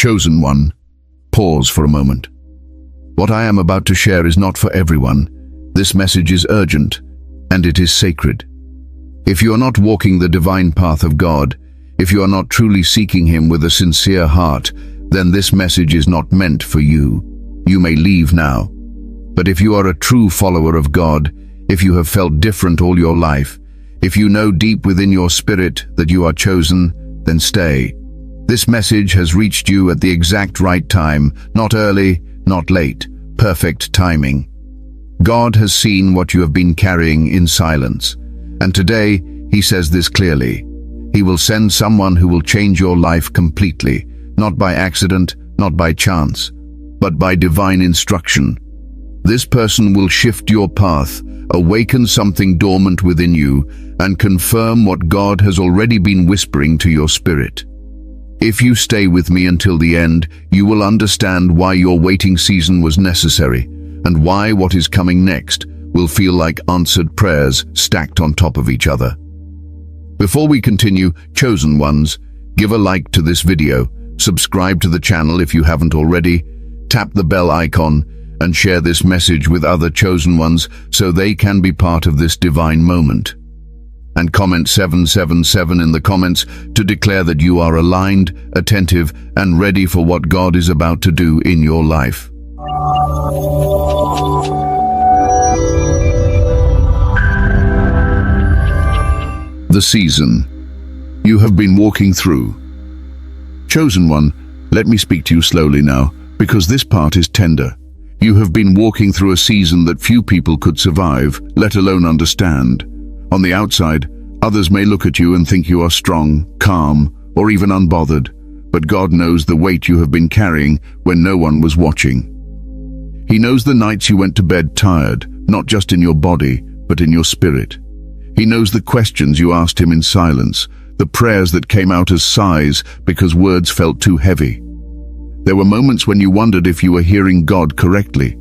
Chosen one, pause for a moment. What I am about to share is not for everyone. This message is urgent, and it is sacred. If you are not walking the divine path of God, if you are not truly seeking Him with a sincere heart, then this message is not meant for you. You may leave now. But if you are a true follower of God, if you have felt different all your life, if you know deep within your spirit that you are chosen, then stay. This message has reached you at the exact right time, not early, not late, perfect timing. God has seen what you have been carrying in silence, and today He says this clearly. He will send someone who will change your life completely, not by accident, not by chance, but by divine instruction. This person will shift your path, awaken something dormant within you, and confirm what God has already been whispering to your spirit. If you stay with me until the end, you will understand why your waiting season was necessary, and why what is coming next will feel like answered prayers stacked on top of each other. Before we continue, chosen ones, give a like to this video, subscribe to the channel if you haven't already, tap the bell icon, and share this message with other chosen ones so they can be part of this divine moment. And comment 777 in the comments to declare that you are aligned, attentive, and ready for what God is about to do in your life. The season you have been walking through. Chosen one, let me speak to you slowly now, because this part is tender. You have been walking through a season that few people could survive, let alone understand. On the outside, others may look at you and think you are strong, calm, or even unbothered, but God knows the weight you have been carrying when no one was watching. He knows the nights you went to bed tired, not just in your body, but in your spirit. He knows the questions you asked Him in silence, the prayers that came out as sighs because words felt too heavy. There were moments when you wondered if you were hearing God correctly.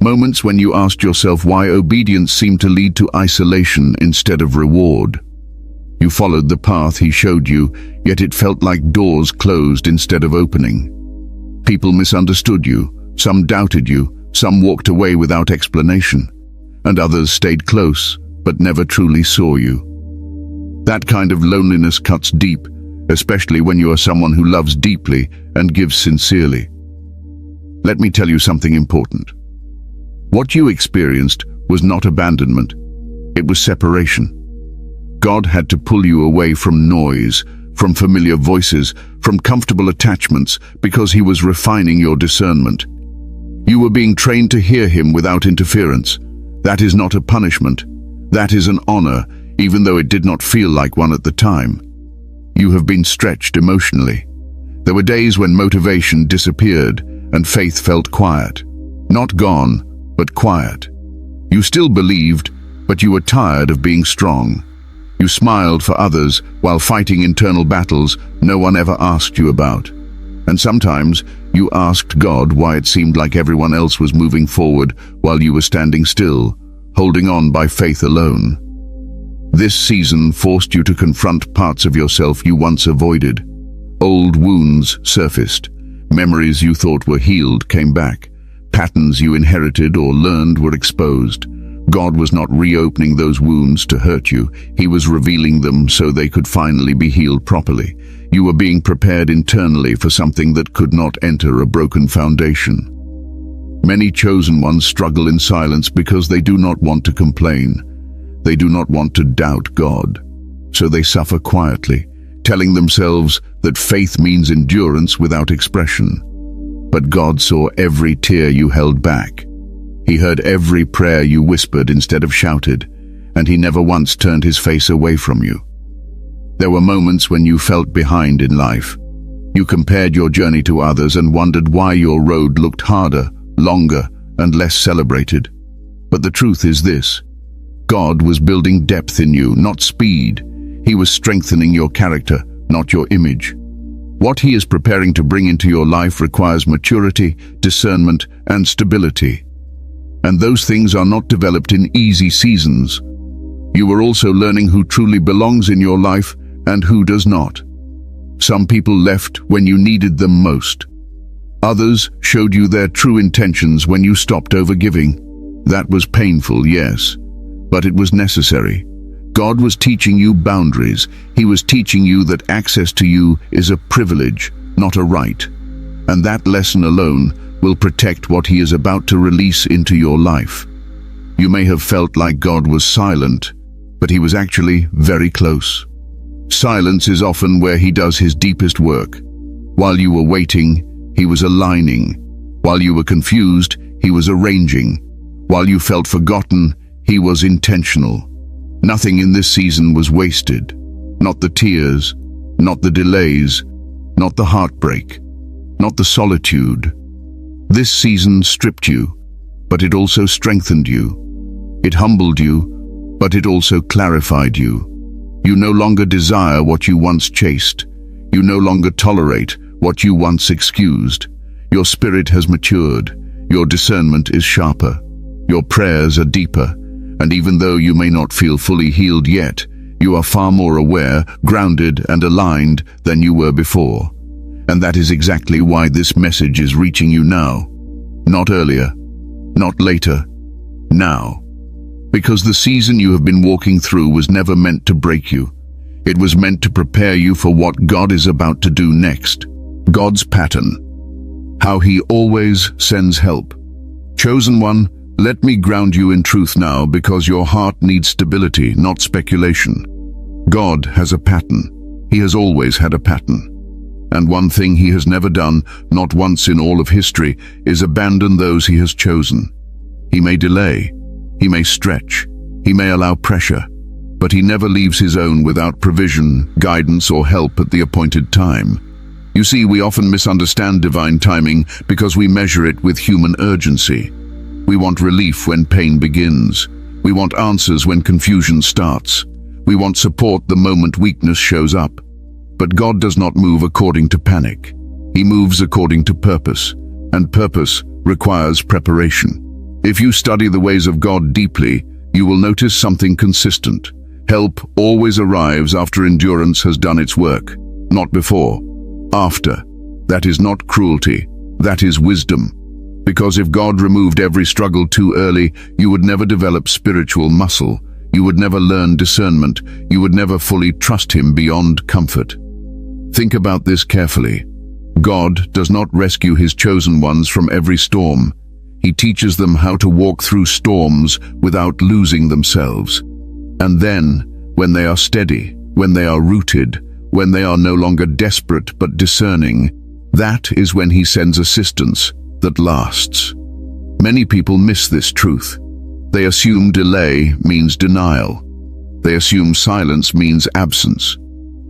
Moments when you asked yourself why obedience seemed to lead to isolation instead of reward. You followed the path He showed you, yet it felt like doors closed instead of opening. People misunderstood you, some doubted you, some walked away without explanation, and others stayed close but never truly saw you. That kind of loneliness cuts deep, especially when you are someone who loves deeply and gives sincerely. Let me tell you something important. What you experienced was not abandonment, it was separation. God had to pull you away from noise, from familiar voices, from comfortable attachments, because He was refining your discernment. You were being trained to hear Him without interference. That is not a punishment. That is an honor, even though it did not feel like one at the time. You have been stretched emotionally. There were days when motivation disappeared and faith felt quiet. Not gone, but quiet. You still believed, but you were tired of being strong. You smiled for others while fighting internal battles no one ever asked you about. And sometimes you asked God why it seemed like everyone else was moving forward while you were standing still, holding on by faith alone. This season forced you to confront parts of yourself you once avoided. Old wounds surfaced. Memories you thought were healed came back. Patterns you inherited or learned were exposed. God was not reopening those wounds to hurt you. He was revealing them so they could finally be healed properly. You were being prepared internally for something that could not enter a broken foundation. Many chosen ones struggle in silence because they do not want to complain. They do not want to doubt God. So they suffer quietly, telling themselves that faith means endurance without expression. But God saw every tear you held back. He heard every prayer you whispered instead of shouted, and He never once turned His face away from you. There were moments when you felt behind in life. You compared your journey to others and wondered why your road looked harder, longer, and less celebrated. But the truth is this: God was building depth in you, not speed. He was strengthening your character, not your image. What He is preparing to bring into your life requires maturity, discernment, and stability. And those things are not developed in easy seasons. You are also learning who truly belongs in your life and who does not. Some people left when you needed them most. Others showed you their true intentions when you stopped overgiving. That was painful, yes, but it was necessary. God was teaching you boundaries. He was teaching you that access to you is a privilege, not a right. And that lesson alone will protect what He is about to release into your life. You may have felt like God was silent, but He was actually very close. Silence is often where He does His deepest work. While you were waiting, He was aligning. While you were confused, He was arranging. While you felt forgotten, He was intentional. Nothing in this season was wasted. Not the tears, not the delays, not the heartbreak, not the solitude. This season stripped you, but it also strengthened you. It humbled you, but it also clarified you. You no longer desire what you once chased. You no longer tolerate what you once excused. Your spirit has matured. Your discernment is sharper. Your prayers are deeper. And even though you may not feel fully healed yet, you are far more aware, grounded, and aligned than you were before. And that is exactly why this message is reaching you now. Not earlier, not later, now. Because the season you have been walking through was never meant to break you. It was meant to prepare you for what God is about to do next. God's pattern. How He always sends help. Chosen one, let me ground you in truth now, because your heart needs stability, not speculation. God has a pattern. He has always had a pattern. And one thing He has never done, not once in all of history, is abandon those He has chosen. He may delay. He may stretch. He may allow pressure. But He never leaves His own without provision, guidance, or help at the appointed time. You see, we often misunderstand divine timing because we measure it with human urgency. We want relief when pain begins. We want answers when confusion starts. We want support the moment weakness shows up. But God does not move according to panic. He moves according to purpose, and purpose requires preparation. If you study the ways of God deeply, you will notice something consistent. Help always arrives after endurance has done its work, not before. After. That is not cruelty. That is wisdom. Because if God removed every struggle too early, you would never develop spiritual muscle. You would never learn discernment. You would never fully trust Him beyond comfort. Think about this carefully. God does not rescue His chosen ones from every storm. He teaches them how to walk through storms without losing themselves. And then, when they are steady, when they are rooted, when they are no longer desperate but discerning, that is when He sends assistance that lasts. Many people miss this truth. They assume delay means denial. They assume silence means absence.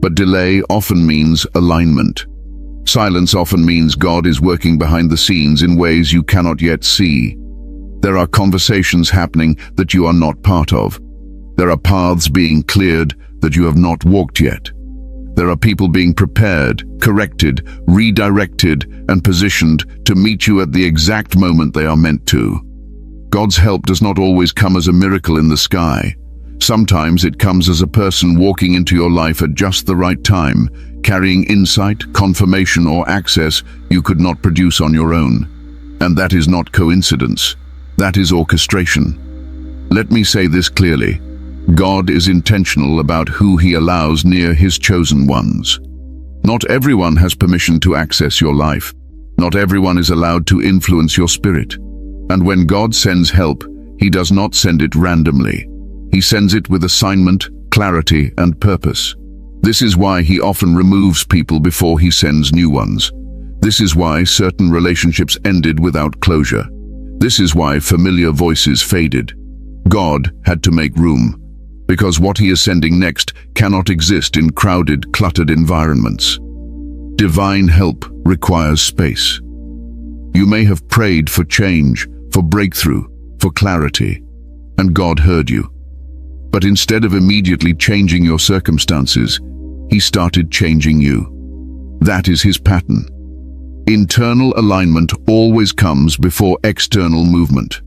But delay often means alignment. Silence often means God is working behind the scenes in ways you cannot yet see. There are conversations happening that you are not part of. There are paths being cleared that you have not walked yet. There are people being prepared, corrected, redirected, and positioned to meet you at the exact moment they are meant to. God's help does not always come as a miracle in the sky. Sometimes it comes as a person walking into your life at just the right time, carrying insight, confirmation, or access you could not produce on your own. And that is not coincidence. That is orchestration. Let me say this clearly. God is intentional about who He allows near His chosen ones. Not everyone has permission to access your life. Not everyone is allowed to influence your spirit. And when God sends help, He does not send it randomly. He sends it with assignment, clarity, and purpose. This is why He often removes people before He sends new ones. This is why certain relationships ended without closure. This is why familiar voices faded. God had to make room, because what He is sending next cannot exist in crowded, cluttered environments. Divine help requires space. You may have prayed for change, for breakthrough, for clarity, and God heard you. But instead of immediately changing your circumstances, He started changing you. That is His pattern. Internal alignment always comes before external movement.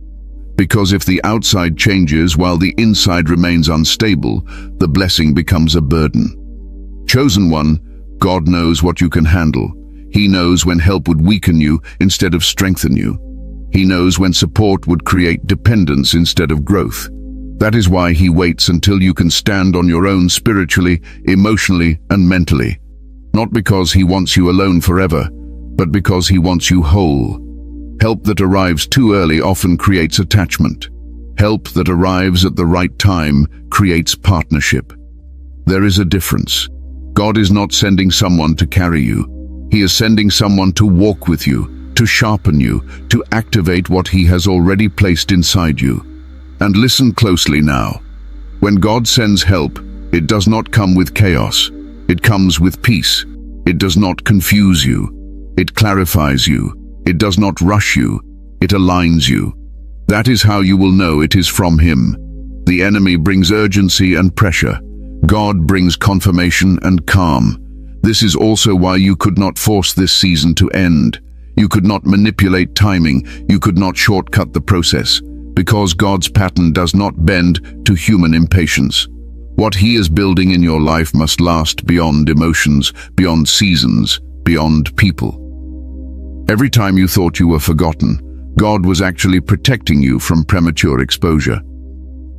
Because if the outside changes while the inside remains unstable, the blessing becomes a burden. Chosen one, God knows what you can handle. He knows when help would weaken you instead of strengthen you. He knows when support would create dependence instead of growth. That is why he waits until you can stand on your own spiritually, emotionally, and mentally. Not because he wants you alone forever, but because he wants you whole. Help that arrives too early often creates attachment. Help that arrives at the right time creates partnership. There is a difference. God is not sending someone to carry you. He is sending someone to walk with you, to sharpen you, to activate what he has already placed inside you. And listen closely now. When God sends help, it does not come with chaos. It comes with peace. It does not confuse you. It clarifies you. It does not rush you. It aligns you. That is how you will know it is from him. The enemy brings urgency and pressure. God brings confirmation and calm. This is also why you could not force this season to end. You could not manipulate timing. You could not shortcut the process. Because God's pattern does not bend to human impatience. What he is building in your life must last beyond emotions, beyond seasons, beyond people. Every time you thought you were forgotten, God was actually protecting you from premature exposure.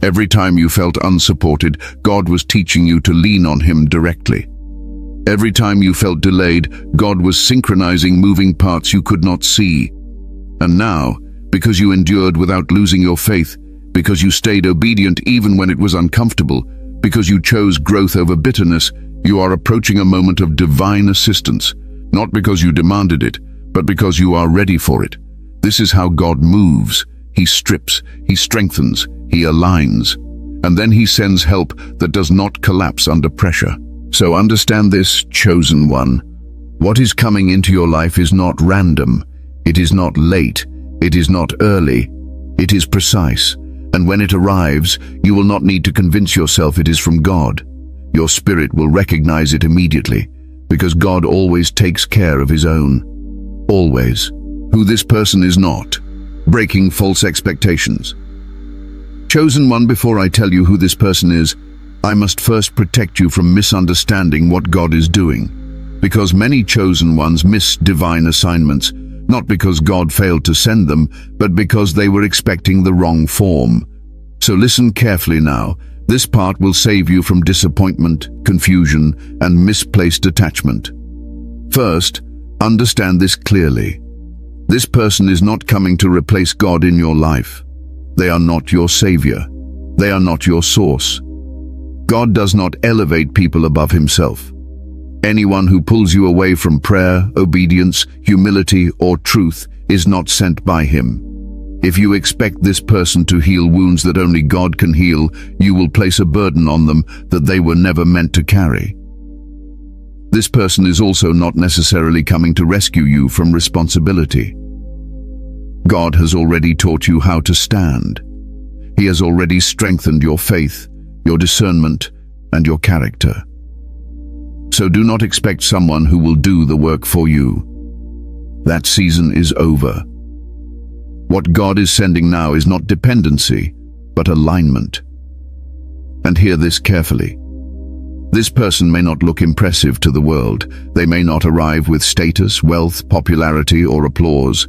Every time you felt unsupported, God was teaching you to lean on him directly. Every time you felt delayed, God was synchronizing moving parts you could not see. And now, because you endured without losing your faith, because you stayed obedient even when it was uncomfortable, because you chose growth over bitterness, you are approaching a moment of divine assistance, not because you demanded it, but because you are ready for it. This is how God moves. He strips, he strengthens, he aligns, and then he sends help that does not collapse under pressure. So understand this, chosen one. What is coming into your life is not random. It is not late. It is not early, it is precise, and when it arrives, you will not need to convince yourself it is from God. Your spirit will recognize it immediately, because God always takes care of his own. Always. Who this person is not. Breaking false expectations. Chosen one, before I tell you who this person is, I must first protect you from misunderstanding what God is doing. Because many chosen ones miss divine assignments, not because God failed to send them, but because they were expecting the wrong form. So listen carefully now. This part will save you from disappointment, confusion, and misplaced attachment. First, understand this clearly. This person is not coming to replace God in your life. They are not your savior. They are not your source. God does not elevate people above himself. Anyone who pulls you away from prayer, obedience, humility, or truth is not sent by him. If you expect this person to heal wounds that only God can heal, you will place a burden on them that they were never meant to carry. This person is also not necessarily coming to rescue you from responsibility. God has already taught you how to stand. He has already strengthened your faith, your discernment, and your character. So do not expect someone who will do the work for you. That season is over. What God is sending now is not dependency, but alignment. And hear this carefully. This person may not look impressive to the world. They may not arrive with status, wealth, popularity, or applause.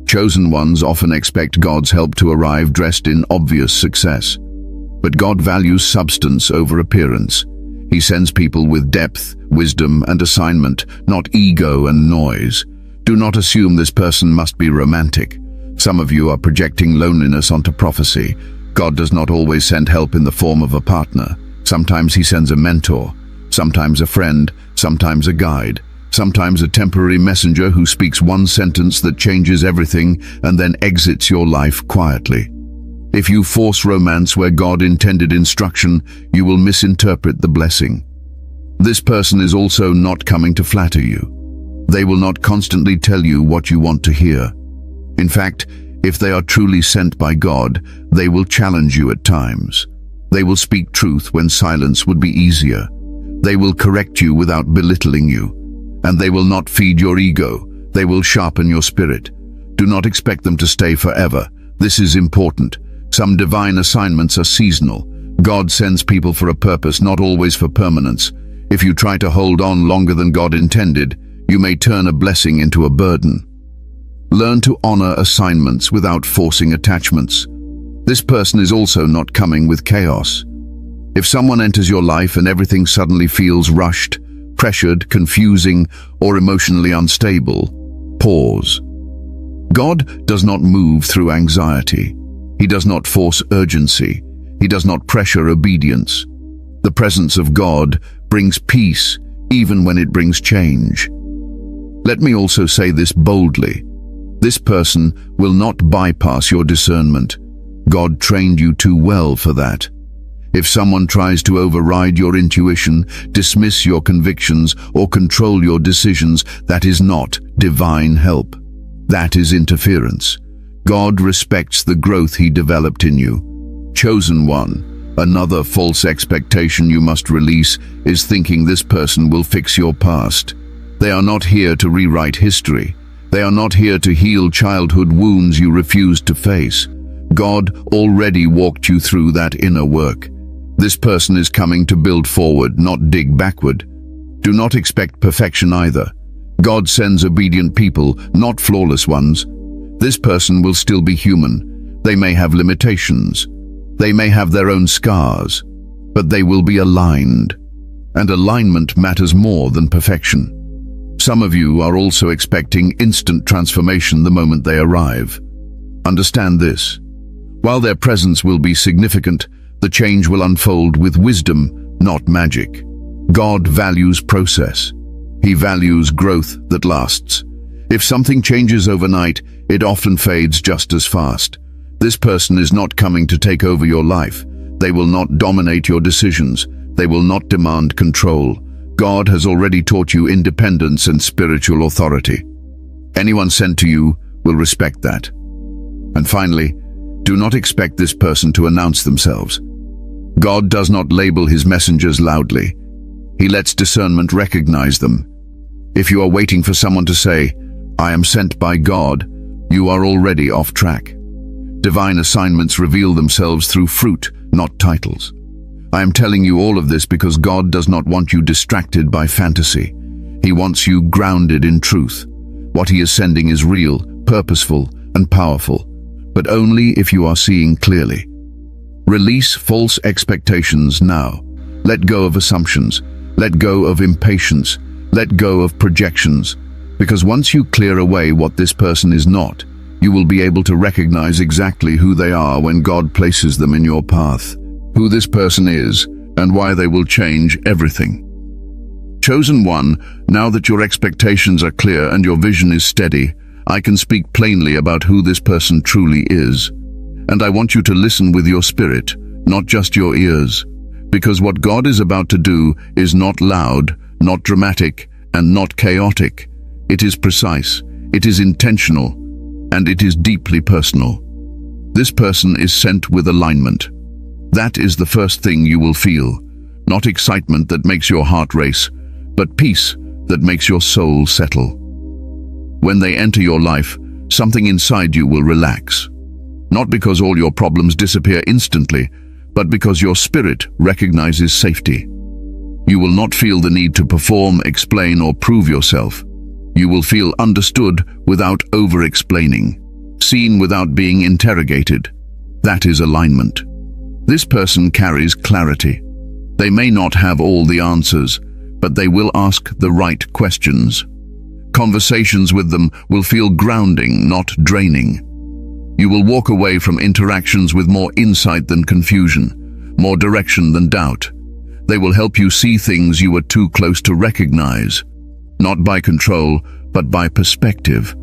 Chosen ones often expect God's help to arrive dressed in obvious success. But God values substance over appearance. He sends people with depth, wisdom, and assignment, not ego and noise. Do not assume this person must be romantic. Some of you are projecting loneliness onto prophecy. God does not always send help in the form of a partner. Sometimes he sends a mentor, sometimes a friend, sometimes a guide, sometimes a temporary messenger who speaks one sentence that changes everything and then exits your life quietly. If you force romance where God intended instruction, you will misinterpret the blessing. This person is also not coming to flatter you. They will not constantly tell you what you want to hear. In fact, if they are truly sent by God, they will challenge you at times. They will speak truth when silence would be easier. They will correct you without belittling you. And they will not feed your ego. They will sharpen your spirit. Do not expect them to stay forever. This is important. Some divine assignments are seasonal. God sends people for a purpose, not always for permanence. If you try to hold on longer than God intended, you may turn a blessing into a burden. Learn to honor assignments without forcing attachments. This person is also not coming with chaos. If someone enters your life and everything suddenly feels rushed, pressured, confusing, or emotionally unstable, pause. God does not move through anxiety. He does not force urgency. He does not pressure obedience. The presence of God brings peace, even when it brings change. Let me also say this boldly. This person will not bypass your discernment. God trained you too well for that. If someone tries to override your intuition, dismiss your convictions, or control your decisions, that is not divine help. That is interference. God respects the growth He developed in you. Chosen one, another false expectation you must release is thinking this person will fix your past. They are not here to rewrite history. They are not here to heal childhood wounds you refused to face. God already walked you through that inner work. This person is coming to build forward, not dig backward. Do not expect perfection either. God sends obedient people, not flawless ones. This person will still be human. They may have limitations. They may have their own scars, but they will be aligned. And alignment matters more than perfection. Some of you are also expecting instant transformation the moment they arrive. Understand this. While their presence will be significant, the change will unfold with wisdom, not magic. God values process. He values growth that lasts. If something changes overnight, it often fades just as fast. This person is not coming to take over your life. They will not dominate your decisions. They will not demand control. God has already taught you independence and spiritual authority. Anyone sent to you will respect that. And finally, do not expect this person to announce themselves. God does not label His messengers loudly. He lets discernment recognize them. If you are waiting for someone to say, "I am sent by God," you are already off track. Divine assignments reveal themselves through fruit, not titles. I am telling you all of this because God does not want you distracted by fantasy. He wants you grounded in truth. What He is sending is real, purposeful, and powerful, but only if you are seeing clearly. Release false expectations now. Let go of assumptions. Let go of impatience. Let go of projections. Because once you clear away what this person is not, you will be able to recognize exactly who they are when God places them in your path. Who this person is, and why they will change everything. Chosen one, now that your expectations are clear and your vision is steady, I can speak plainly about who this person truly is. And I want you to listen with your spirit, not just your ears. Because what God is about to do is not loud, not dramatic, and not chaotic. It is precise, it is intentional, and it is deeply personal. This person is sent with alignment. That is the first thing you will feel. Not excitement that makes your heart race, but peace that makes your soul settle. When they enter your life, something inside you will relax. Not because all your problems disappear instantly, but because your spirit recognizes safety. You will not feel the need to perform, explain, or prove yourself. You will feel understood without over-explaining, seen without being interrogated. That is alignment. This person carries clarity. They may not have all the answers, but they will ask the right questions. Conversations with them will feel grounding, not draining. You will walk away from interactions with more insight than confusion, more direction than doubt. They will help you see things you were too close to recognize, not by control, but by perspective.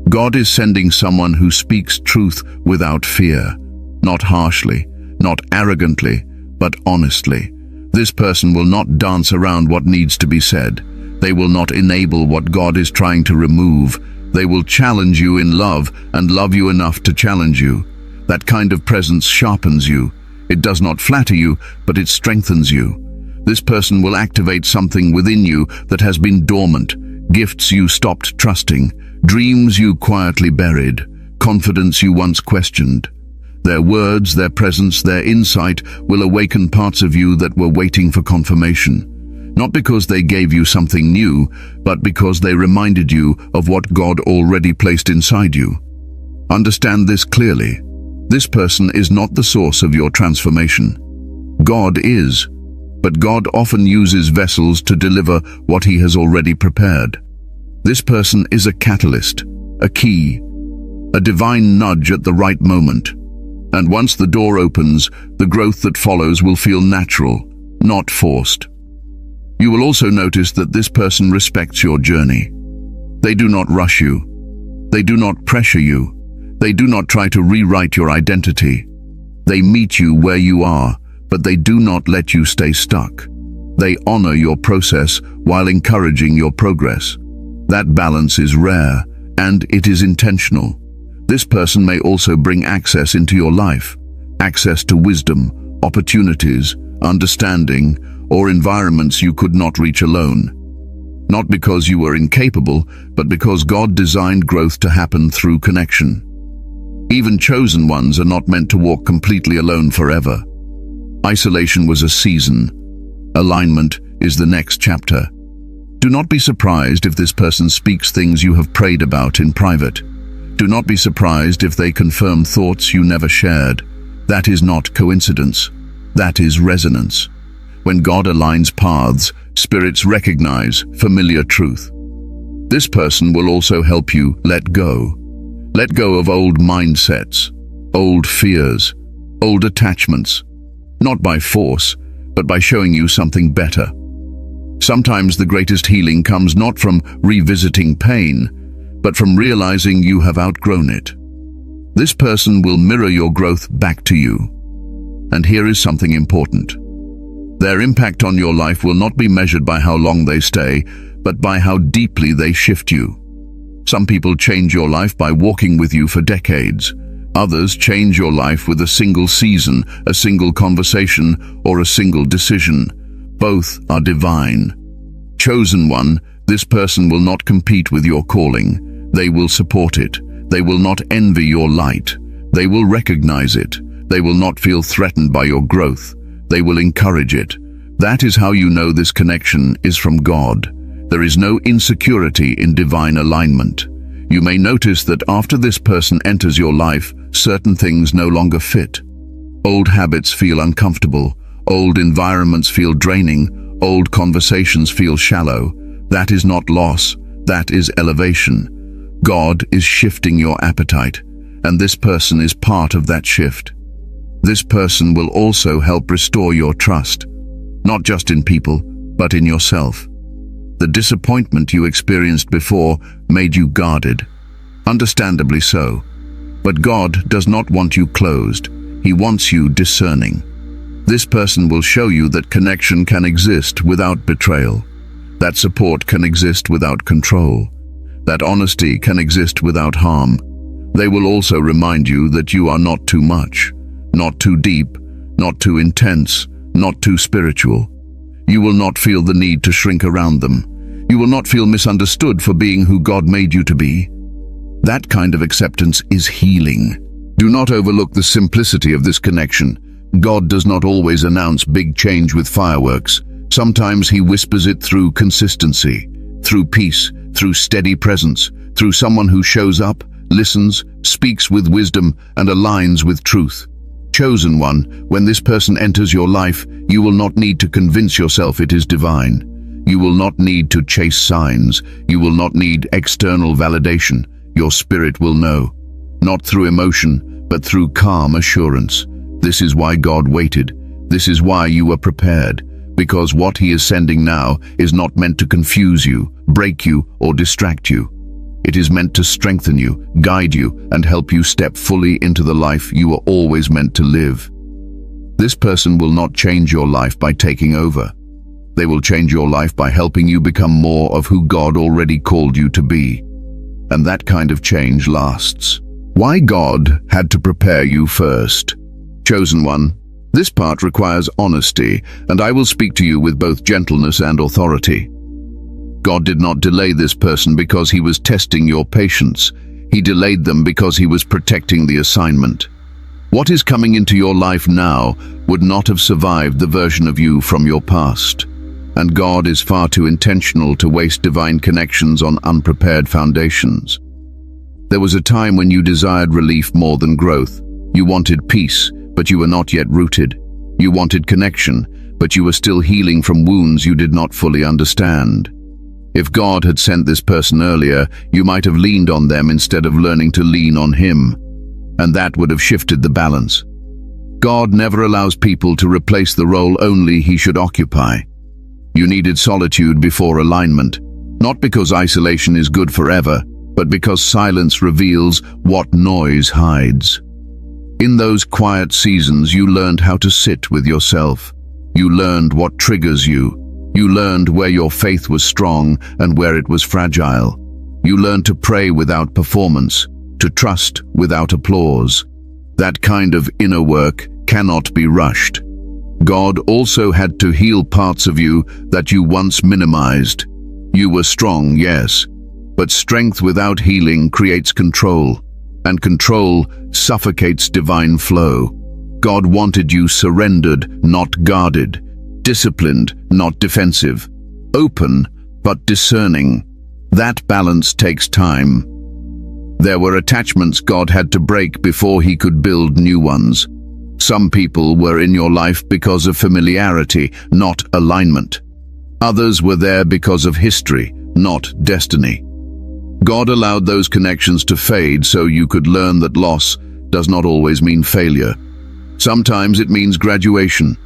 God is sending someone who speaks truth without fear, not harshly, not arrogantly, but honestly. This person will not dance around what needs to be said. They will not enable what God is trying to remove. They will challenge you in love and love you enough to challenge you. That kind of presence sharpens you. It does not flatter you, but it strengthens you. This person will activate something within you that has been dormant, gifts you stopped trusting, dreams you quietly buried, confidence you once questioned. Their words, their presence, their insight will awaken parts of you that were waiting for confirmation. not because they gave you something new, but because they reminded you of what God already placed inside you. Understand this clearly. This person is not the source of your transformation. God is, but God often uses vessels to deliver what He has already prepared. This person is a catalyst, a key, a divine nudge at the right moment. And once the door opens, the growth that follows will feel natural, not forced. You will also notice that this person respects your journey. They do not rush you. They do not pressure you. They do not try to rewrite your identity. They meet you where you are, but they do not let you stay stuck. They honor your process while encouraging your progress. That balance is rare, and it is intentional. This person may also bring access into your life, access to wisdom, opportunities, understanding, or environments you could not reach alone. Not because you were incapable, but because God designed growth to happen through connection. Even chosen ones are not meant to walk completely alone forever. Isolation was a season. Alignment is the next chapter. Do not be surprised if this person speaks things you have prayed about in private. Do not be surprised if they confirm thoughts you never shared. That is not coincidence. That is resonance. When God aligns paths, spirits recognize familiar truth. This person will also help you let go. Let go of old mindsets, old fears, old attachments, not by force, but by showing you something better. Sometimes the greatest healing comes not from revisiting pain, but from realizing you have outgrown it. This person will mirror your growth back to you. And here is something important. Their impact on your life will not be measured by how long they stay, but by how deeply they shift you. Some people change your life by walking with you for decades. Others change your life with a single season, a single conversation, or a single decision. Both are divine. Chosen one, this person will not compete with your calling. They will support it. They will not envy your light. They will recognize it. They will not feel threatened by your growth. They will encourage it. That is how you know this connection is from God. There is no insecurity in divine alignment. You may notice that after this person enters your life, certain things no longer fit. Old habits feel uncomfortable. Old environments feel draining. Old conversations feel shallow. That is not loss. That is elevation. God is shifting your appetite, and this person is part of that shift. This person will also help restore your trust, not just in people, but in yourself. The disappointment you experienced before made you guarded, understandably so. But God does not want you closed. He wants you discerning. This person will show you that connection can exist without betrayal, that support can exist without control, that honesty can exist without harm. They will also remind you that you are not too much, not too deep, not too intense, not too spiritual. You will not feel the need to shrink around them. You will not feel misunderstood for being who God made you to be. That kind of acceptance is healing. Do not overlook the simplicity of this connection. God does not always announce big change with fireworks. Sometimes He whispers it through consistency, through peace, through steady presence, through someone who shows up, listens, speaks with wisdom, and aligns with truth. Chosen one, when this person enters your life, you will not need to convince yourself it is divine. You will not need to chase signs. You will not need external validation. Your spirit will know, not through emotion, but through calm assurance. This is why God waited. This is why you were prepared, because what He is sending now is not meant to confuse you, break you, or distract you. It is meant to strengthen you, guide you, and help you step fully into the life you were always meant to live. This person will not change your life by taking over. They will change your life by helping you become more of who God already called you to be. And that kind of change lasts. Why God had to prepare you first. Chosen one, this part requires honesty, and I will speak to you with both gentleness and authority. God did not delay this person because He was testing your patience. He delayed them because He was protecting the assignment. What is coming into your life now would not have survived the version of you from your past. and God is far too intentional to waste divine connections on unprepared foundations. There was a time when you desired relief more than growth. You wanted peace, but you were not yet rooted. You wanted connection, but you were still healing from wounds you did not fully understand. If God had sent this person earlier, you might have leaned on them instead of learning to lean on Him, and that would have shifted the balance. God never allows people to replace the role only He should occupy. You needed solitude before alignment, not because isolation is good forever, but because silence reveals what noise hides. In those quiet seasons, you learned how to sit with yourself. You learned what triggers you. You learned where your faith was strong and where it was fragile. You learned to pray without performance, to trust without applause. That kind of inner work cannot be rushed. God also had to heal parts of you that you once minimized. You were strong, yes, but strength without healing creates control, and control suffocates divine flow. God wanted you surrendered, not guarded, disciplined, not defensive, open, but discerning. That balance takes time. There were attachments God had to break before He could build new ones. Some people were in your life because of familiarity, not alignment. Others were there because of history, not destiny. God allowed those connections to fade so you could learn that loss does not always mean failure. Sometimes it means graduation.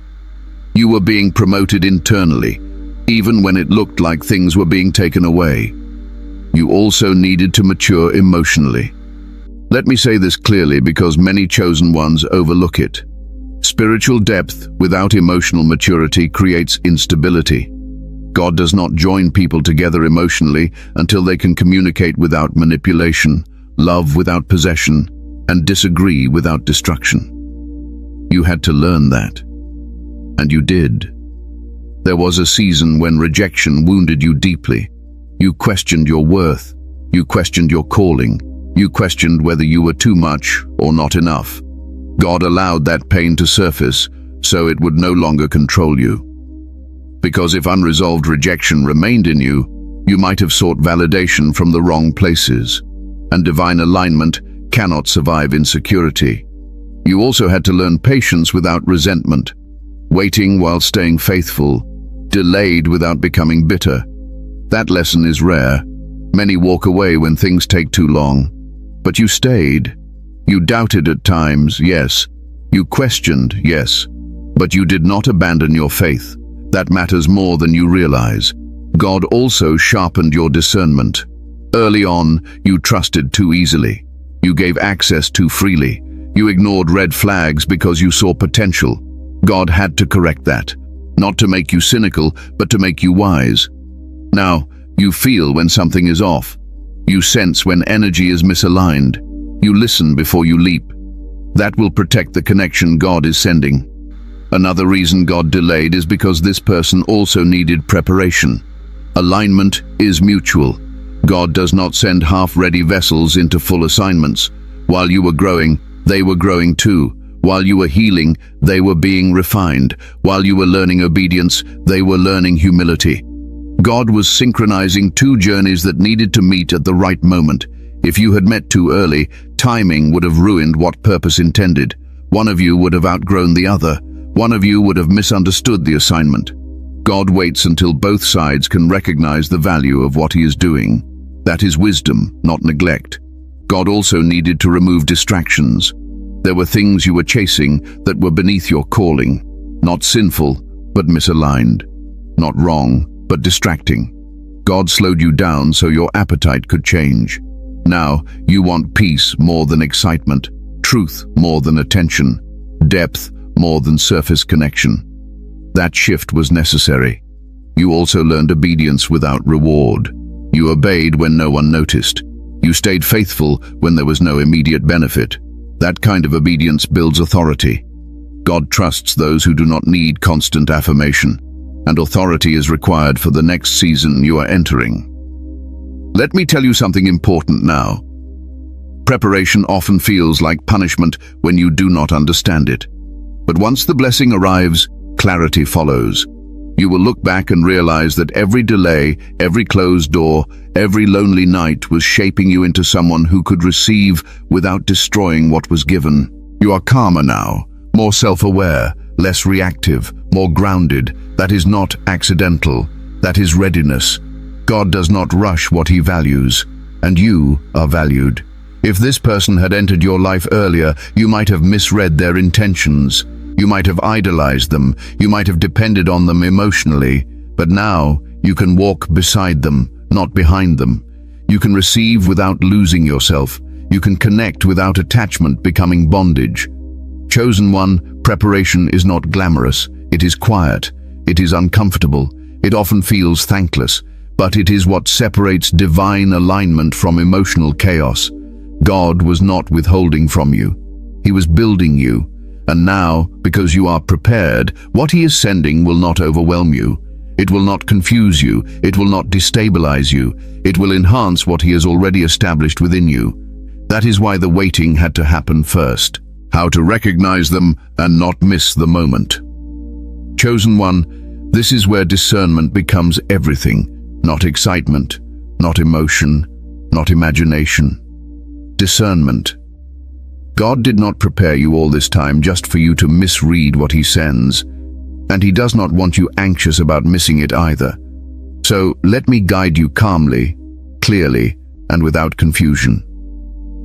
You were being promoted internally, even when it looked like things were being taken away. You also needed to mature emotionally. Let me say this clearly because many chosen ones overlook it. Spiritual depth without emotional maturity creates instability. God does not join people together emotionally until they can communicate without manipulation, love without possession, and disagree without destruction. You had to learn that. And you did. There was a season when rejection wounded you deeply. You questioned your worth. You questioned your calling. You questioned whether you were too much or not enough. God allowed that pain to surface so it would no longer control you. Because if unresolved rejection remained in you, you might have sought validation from the wrong places. And divine alignment cannot survive insecurity. You also had to learn patience without resentment, waiting while staying faithful, delayed without becoming bitter. That lesson is rare. Many walk away when things take too long. But you stayed. You doubted at times, yes. You questioned, yes. But you did not abandon your faith. That matters more than you realize. God also sharpened your discernment. Early on, you trusted too easily. You gave access too freely. You ignored red flags because you saw potential. God had to correct that. Not to make you cynical, but to make you wise. Now, you feel when something is off. You sense when energy is misaligned. You listen before you leap. That will protect the connection God is sending. Another reason God delayed is because this person also needed preparation. Alignment is mutual. God does not send half-ready vessels into full assignments. While you were growing, they were growing too. While you were healing, they were being refined. While you were learning obedience, they were learning humility. God was synchronizing two journeys that needed to meet at the right moment. If you had met too early, timing would have ruined what purpose intended. One of you would have outgrown the other. One of you would have misunderstood the assignment. God waits until both sides can recognize the value of what He is doing. That is wisdom, not neglect. God also needed to remove distractions. There were things you were chasing that were beneath your calling. Not sinful, but misaligned. Not wrong, but distracting. God slowed you down so your appetite could change. Now, you want peace more than excitement, truth more than attention, depth more than surface connection. That shift was necessary. You also learned obedience without reward. You obeyed when no one noticed. You stayed faithful when there was no immediate benefit. That kind of obedience builds authority. God trusts those who do not need constant affirmation, and authority is required for the next season you are entering. Let me tell you something important now. Preparation often feels like punishment when you do not understand it. But once the blessing arrives, clarity follows. You will look back and realize that every delay, every closed door, every lonely night was shaping you into someone who could receive without destroying what was given. You are calmer now, more self-aware, less reactive, more grounded. That is not accidental. That is readiness. God does not rush what he values, and you are valued. If this person had entered your life earlier, you might have misread their intentions. You might have idolized them. You might have depended on them emotionally. But now, you can walk beside them, not behind them. You can receive without losing yourself. You can connect without attachment becoming bondage. Chosen one, preparation is not glamorous. It is quiet. It is uncomfortable. It often feels thankless. But it is what separates divine alignment from emotional chaos. God was not withholding from you. He was building you. And now, because you are prepared, what he is sending will not overwhelm you. It will not confuse you. It will not destabilize you. It will enhance what he has already established within you. That is why the waiting had to happen first. How to recognize them and not miss the moment. Chosen one, this is where discernment becomes everything. Not excitement, not emotion, not imagination. Discernment. God did not prepare you all this time just for you to misread what he sends, and he does not want you anxious about missing it either. So let me guide you calmly, clearly, and without confusion.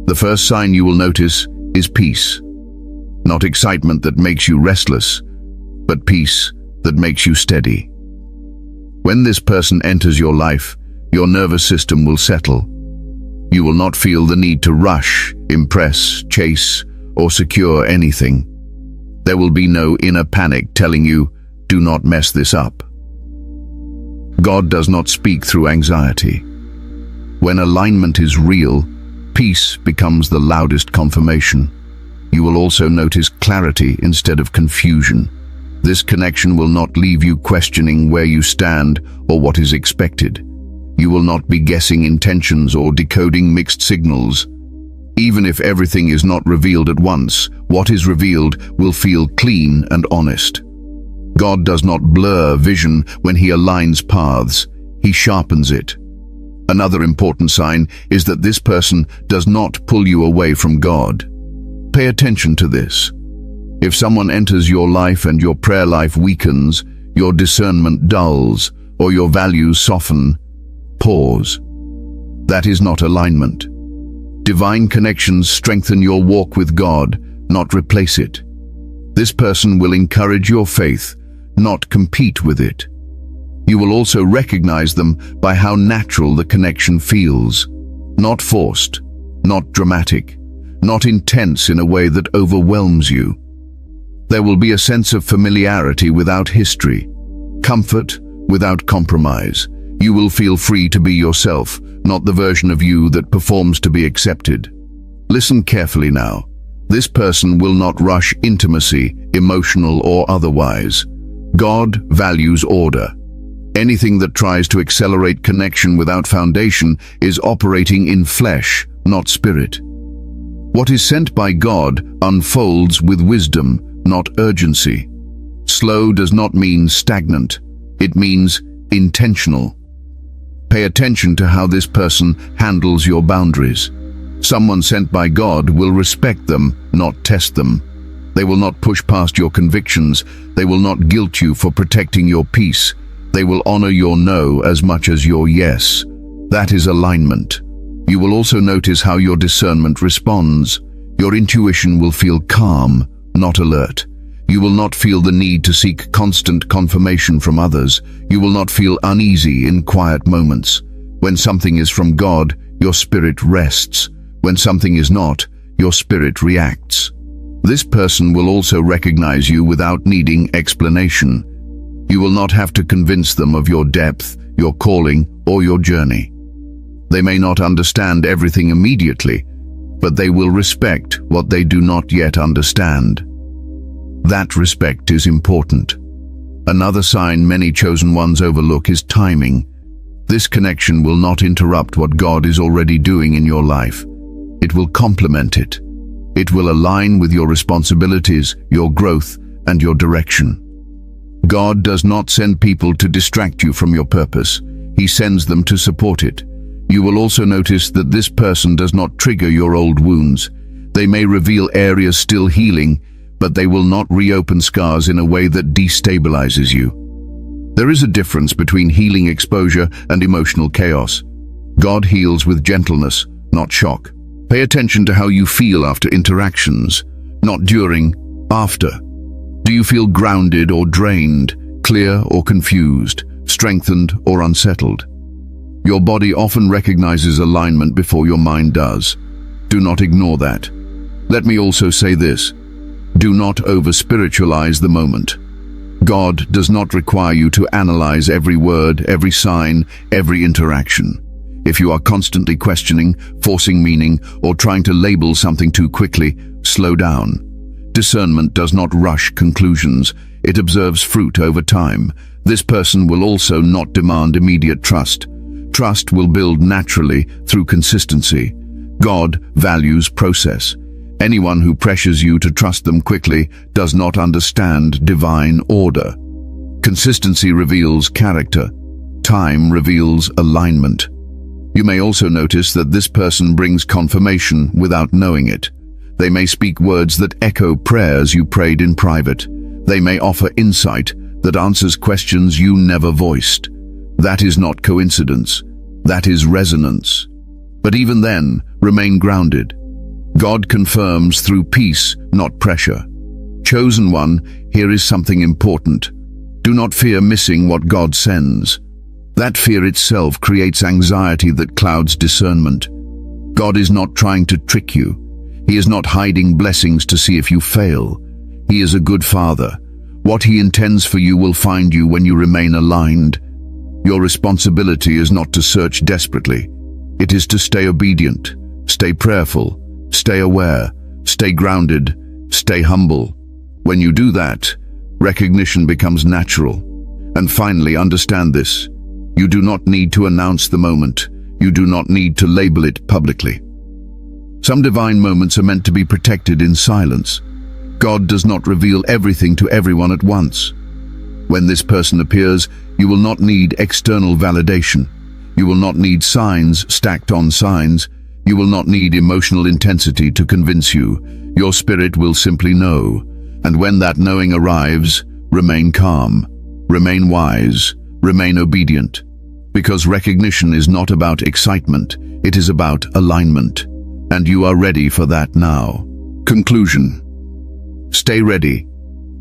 The first sign you will notice is peace. Not excitement that makes you restless, but peace that makes you steady. When this person enters your life, your nervous system will settle. You will not feel the need to rush, impress, chase, or secure anything. There will be no inner panic telling you, do not mess this up. God does not speak through anxiety. When alignment is real, peace becomes the loudest confirmation. You will also notice clarity instead of confusion. This connection will not leave you questioning where you stand or what is expected. You will not be guessing intentions or decoding mixed signals. Even if everything is not revealed at once, what is revealed will feel clean and honest. God does not blur vision when he aligns paths. He sharpens it. Another important sign is that this person does not pull you away from God. Pay attention to this. If someone enters your life and your prayer life weakens, your discernment dulls, or your values soften, pause. That is not alignment. Divine connections strengthen your walk with God, not replace it. This person will encourage your faith, not compete with it. You will also recognize them by how natural the connection feels. Not forced, not dramatic, not intense in a way that overwhelms you. There will be a sense of familiarity without history, comfort without compromise. You will feel free to be yourself, not the version of you that performs to be accepted. Listen carefully now. This person will not rush intimacy, emotional or otherwise. God values order. Anything that tries to accelerate connection without foundation is operating in flesh, not spirit. What is sent by God unfolds with wisdom, not urgency. Slow does not mean stagnant. It means intentional. Pay attention to how this person handles your boundaries. Someone sent by God will respect them, not test them. They will not push past your convictions. They will not guilt you for protecting your peace. They will honor your no as much as your yes. That is alignment. You will also notice how your discernment responds. Your intuition will feel calm, not alert. You will not feel the need to seek constant confirmation from others. You will not feel uneasy in quiet moments. When something is from God, your spirit rests. When something is not, your spirit reacts. This person will also recognize you without needing explanation. You will not have to convince them of your depth, your calling, or your journey. They may not understand everything immediately, but they will respect what they do not yet understand. That respect is important. Another sign many chosen ones overlook is timing. This connection will not interrupt what God is already doing in your life. It will complement it. It will align with your responsibilities, your growth, and your direction. God does not send people to distract you from your purpose. He sends them to support it. You will also notice that this person does not trigger your old wounds. They may reveal areas still healing, but they will not reopen scars in a way that destabilizes you. There is a difference between healing exposure and emotional chaos. God heals with gentleness, not shock. Pay attention to how you feel after interactions, not during, after. Do you feel grounded or drained, clear or confused, strengthened or unsettled? Your body often recognizes alignment before your mind does. Do not ignore that. Let me also say this. Do not over-spiritualize the moment. God does not require you to analyze every word, every sign, every interaction. If you are constantly questioning, forcing meaning, or trying to label something too quickly, slow down. Discernment does not rush conclusions. It observes fruit over time. This person will also not demand immediate trust. Trust will build naturally through consistency. God values process. Anyone who pressures you to trust them quickly does not understand divine order. Consistency reveals character. Time reveals alignment. You may also notice that this person brings confirmation without knowing it. They may speak words that echo prayers you prayed in private. They may offer insight that answers questions you never voiced. That is not coincidence. That is resonance. But even then, remain grounded. God confirms through peace, not pressure. Chosen one, here is something important. Do not fear missing what God sends. That fear itself creates anxiety that clouds discernment. God is not trying to trick you. He is not hiding blessings to see if you fail. He is a good father. What he intends for you will find you when you remain aligned. Your responsibility is not to search desperately. It is to stay obedient, stay prayerful, stay aware, stay grounded, stay humble. When you do that, recognition becomes natural. And finally, understand this. You do not need to announce the moment. You do not need to label it publicly. Some divine moments are meant to be protected in silence. God does not reveal everything to everyone at once. When this person appears, you will not need external validation. You will not need signs stacked on signs. You will not need emotional intensity to convince you. Your spirit will simply know. And when that knowing arrives, remain calm, remain wise, remain obedient. Because recognition is not about excitement, it is about alignment. And you are ready for that now. Conclusion. Stay ready.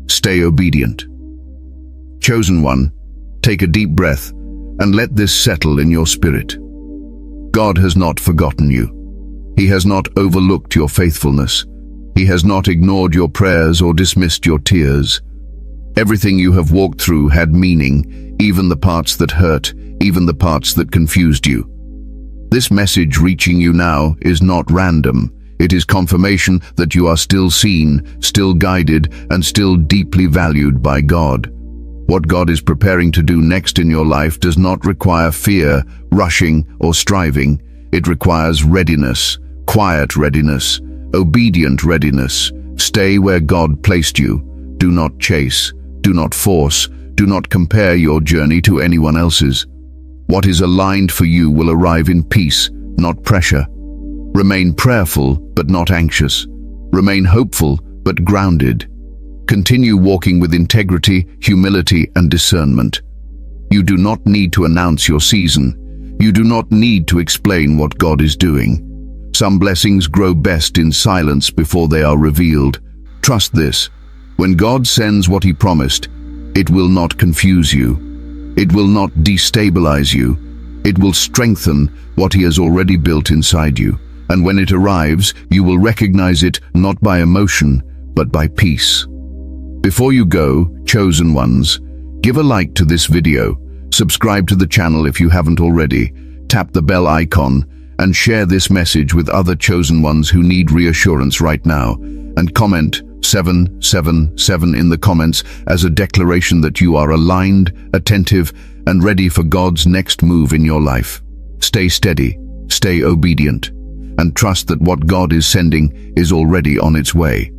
Stay obedient. Chosen one, take a deep breath and let this settle in your spirit. God has not forgotten you. He has not overlooked your faithfulness. He has not ignored your prayers or dismissed your tears. Everything you have walked through had meaning, even the parts that hurt, even the parts that confused you. This message reaching you now is not random. It is confirmation that you are still seen, still guided, and still deeply valued by God. What God is preparing to do next in your life does not require fear, rushing, or striving. It requires readiness, quiet readiness, obedient readiness. Stay where God placed you. Do not chase, do not force, do not compare your journey to anyone else's. What is aligned for you will arrive in peace, not pressure. Remain prayerful, but not anxious. Remain hopeful, but grounded. Continue walking with integrity, humility, and discernment. You do not need to announce your season. You do not need to explain what God is doing. Some blessings grow best in silence before they are revealed. Trust this. When God sends what He promised, it will not confuse you. It will not destabilize you. It will strengthen what He has already built inside you. And when it arrives, you will recognize it not by emotion, but by peace. Before you go, chosen ones, give a like to this video, subscribe to the channel if you haven't already, tap the bell icon, and share this message with other chosen ones who need reassurance right now, and comment 777 in the comments as a declaration that you are aligned, attentive, and ready for God's next move in your life. Stay steady, stay obedient, and trust that what God is sending is already on its way.